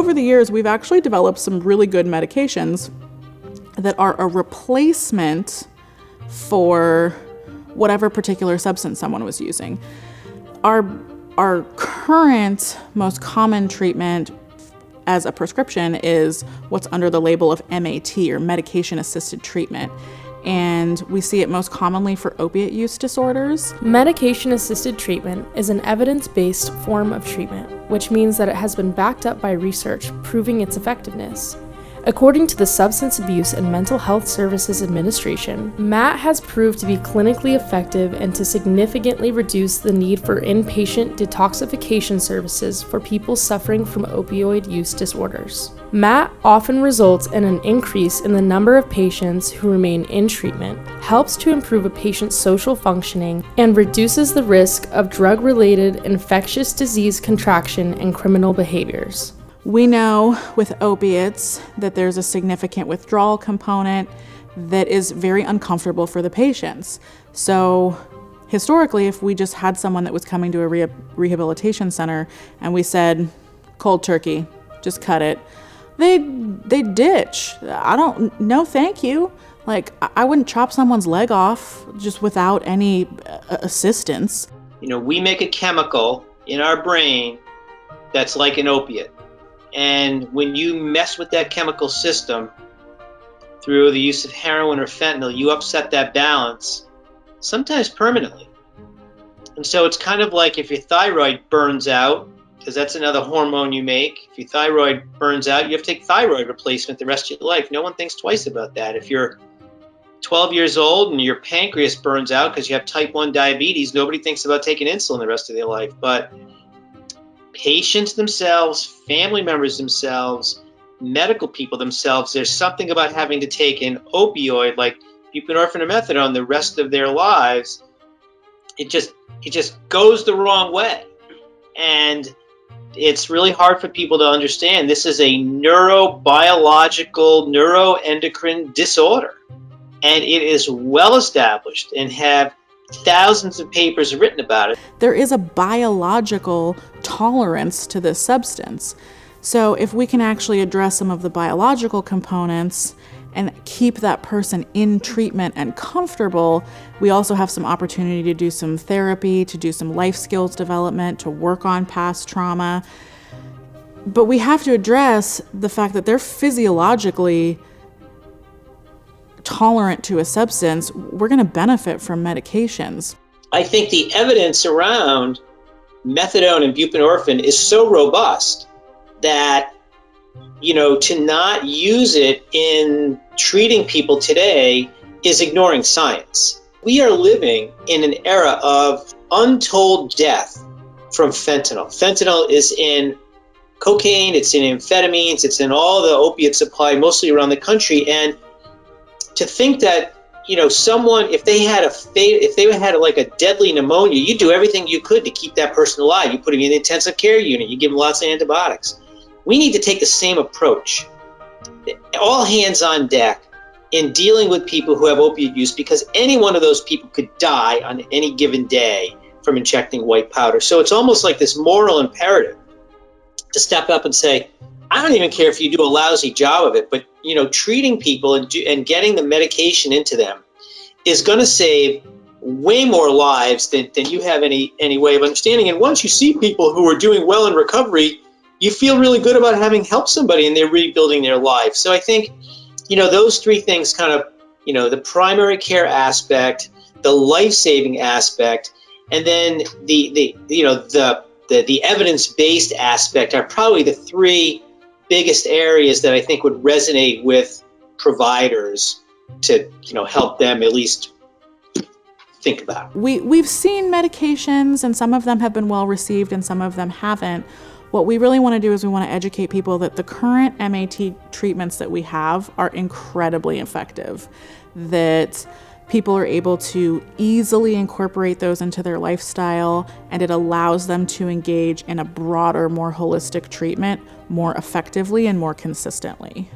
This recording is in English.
over the years, we've actually developed some really good medications that are a replacement for whatever particular substance someone was using. Our current most common treatment as a prescription is what's under the label of MAT, or medication-assisted treatment. And we see it most commonly for opiate use disorders. Medication-assisted treatment is an evidence-based form of treatment, which means that it has been backed up by research proving its effectiveness. According to the Substance Abuse and Mental Health Services Administration, MAT has proved to be clinically effective and to significantly reduce the need for inpatient detoxification services for people suffering from opioid use disorders. MAT often results in an increase in the number of patients who remain in treatment, helps to improve a patient's social functioning, and reduces the risk of drug-related infectious disease contraction and criminal behaviors. We know with opiates that there's a significant withdrawal component that is very uncomfortable for the patients. So historically, if we just had someone that was coming to a rehabilitation center and we said, cold turkey, just cut it, they'd ditch. No thank you. Like, I wouldn't chop someone's leg off just without any assistance. We make a chemical in our brain that's like an opiate. And when you mess with that chemical system through the use of heroin or fentanyl, you upset that balance, sometimes permanently. And so it's kind of like if your thyroid burns out, because that's another hormone you make. If your thyroid burns out, you have to take thyroid replacement the rest of your life. No one thinks twice about that. If you're 12 years old and your pancreas burns out because you have type 1 diabetes, nobody thinks about taking insulin the rest of their life. But patients themselves, family members themselves, medical people themselves, there's something about having to take an opioid like buprenorphine or methadone the rest of their lives. It just goes the wrong way. And it's really hard for people to understand. This is a neurobiological, neuroendocrine disorder. And it is well established and have thousands of papers written about it. There is a biological tolerance to this substance. So if we can actually address some of the biological components and keep that person in treatment and comfortable, we also have some opportunity to do some therapy, to do some life skills development, to work on past trauma. But we have to address the fact that they're physiologically tolerant to a substance. We're going to benefit from medications. I think the evidence around methadone and buprenorphine is so robust that, to not use it in treating people today is ignoring science. We are living in an era of untold death from fentanyl. Fentanyl is in cocaine, it's in amphetamines, it's in all the opiate supply mostly around the country. And to think that, someone, if they had like a deadly pneumonia, you do everything you could to keep that person alive. You put them in the intensive care unit, you give them lots of antibiotics. We need to take the same approach, all hands on deck, in dealing with people who have opioid use, because any one of those people could die on any given day from injecting white powder. So it's almost like this moral imperative to step up and say, I don't even care if you do a lousy job of it, but treating people and getting the medication into them is going to save way more lives than you have any way of understanding. And once you see people who are doing well in recovery, you feel really good about having helped somebody and they're rebuilding their life. So I think, those three things kind of, the primary care aspect, the life-saving aspect, and then the evidence-based aspect are probably the three biggest areas that I think would resonate with providers to, help them at least think about. We've seen medications, and some of them have been well received and some of them haven't. What we really want to do is we want to educate people that the current MAT treatments that we have are incredibly effective, that people are able to easily incorporate those into their lifestyle, and it allows them to engage in a broader, more holistic treatment more effectively and more consistently.